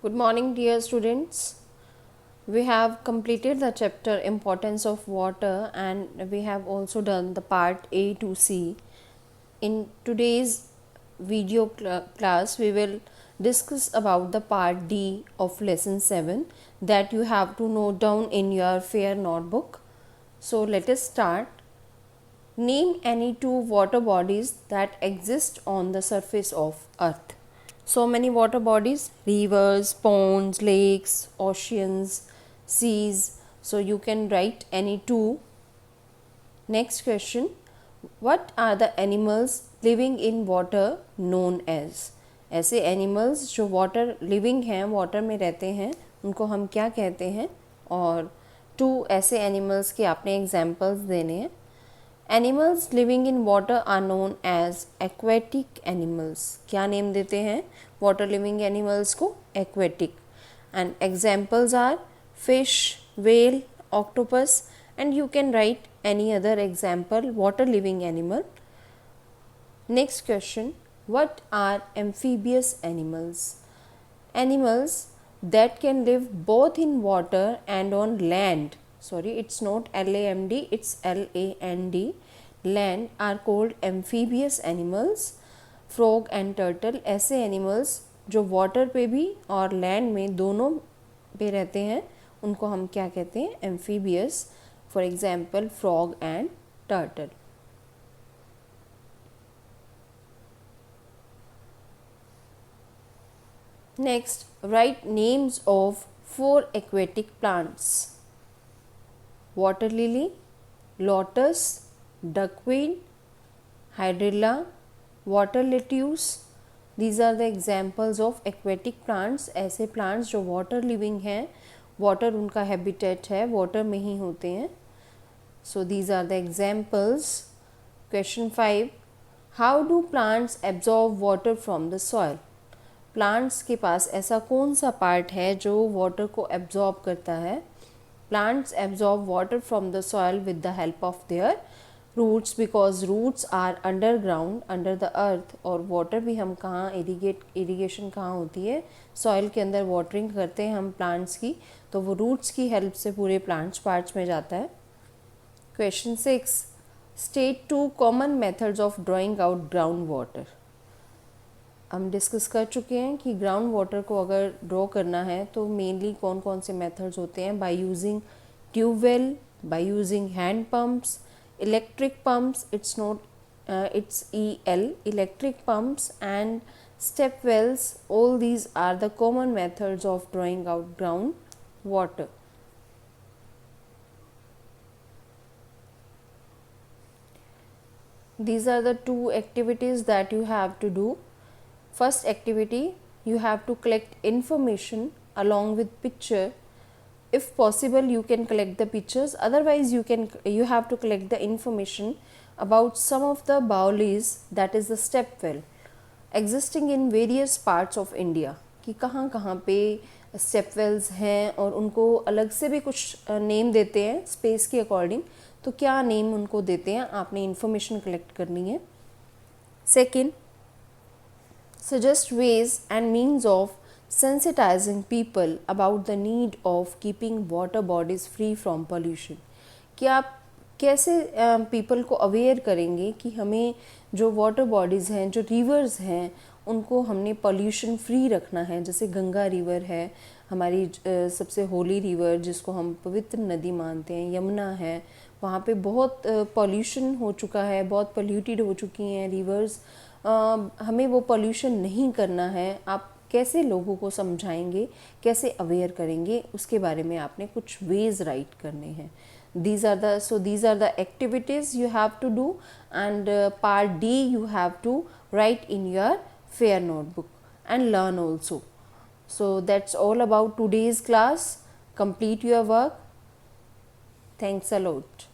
Good morning, dear students. We have completed the chapter Importance of Water and we have also done the part A to C. In today's video class, we will discuss about the part D of lesson 7 that you have to note down in your fair notebook. So let us start. Name any two water bodies that exist on the surface of earth. So many water bodies: rivers, ponds, lakes, oceans, seas. So you can write any two. Next question: what are the animals living in water known as? ऐसे animals जो water living हैं, water में रहते हैं, उनको हम क्या कहते हैं? और two ऐसे animals के आपने examples देने हैं. Animals living in water are known as aquatic animals. क्या नेम देते हैं water living animals को? Aquatic. And examples are fish, whale, octopus, and you can write any other example water living animal. Next question: what are amphibious animals? Animals that can live both in water and on land. Sorry, it's not land, it's land. Land are called amphibious animals. Frog and turtle ऐसे animals जो water पे भी और land में दोनों पे रहते हैं, उनको हम क्या कहते हैं? amphibious. For example, frog and turtle. Next, write names of 4 aquatic plants: water lily, lotus, duckweed, hydrilla, water lettuce. These are the examples of aquatic plants. ऐसे plants जो water living हैं, water उनका habitat है, water में ही होते हैं. So these are the examples. Question 5: how do plants absorb water from the soil? Plants के पास ऐसा कौन सा पार्ट है जो वाटर को एब्जॉर्ब करता है? Plants absorb water from the soil with the help of their roots, because roots are underground, under the earth. और वाटर भी हम कहाँ इरीगेशन कहाँ होती है? सॉइल के अंदर वाटरिंग करते हैं हम प्लांट्स की, तो वो रूट्स की हेल्प से पूरे प्लांट्स पार्ट्स में जाता है. Question 6: state 2 common methods of drawing out ground water. हम डिस्कस कर चुके हैं कि ग्राउंड वाटर को अगर ड्रॉ करना है तो मेनली कौन कौन से मेथड्स होते हैं. By using tubewell, by using hand pumps, electric pumps, it's electric pumps and step wells. All these are the common methods of drawing out ground water. These are the 2 activities that you have to do. First activity, you have to collect information along with picture. If possible, you can collect the pictures, otherwise you have to collect the information about some of the bowlies, that is the step well, existing in various parts of India. कि कहाँ कहाँ पे step wells हैं और उनको अलग से भी कुछ नेम देते हैं स्पेस के अकॉर्डिंग, तो क्या नेम उनको देते हैं, आपने इंफॉर्मेशन कलेक्ट करनी है. Second, suggest ways and means of sensitizing people about the need of keeping water bodies free from pollution. कि आप कैसे people को aware करेंगे कि हमें जो water bodies हैं, जो rivers हैं, उनको हमने pollution free रखना है. जैसे गंगा river है हमारी सबसे होली रिवर, जिसको हम पवित्र नदी मानते हैं. यमुना है, वहाँ पे बहुत pollution हो चुका है, बहुत polluted हो चुकी हैं rivers. हमें वो पोल्यूशन नहीं करना है. आप कैसे लोगों को समझाएंगे, कैसे अवेयर करेंगे, उसके बारे में आपने कुछ वेज राइट करने हैं. these are the activities you have to do, and part D you have to write in your fair notebook and learn also. So that's all about today's class. Complete your work. Thanks a lot.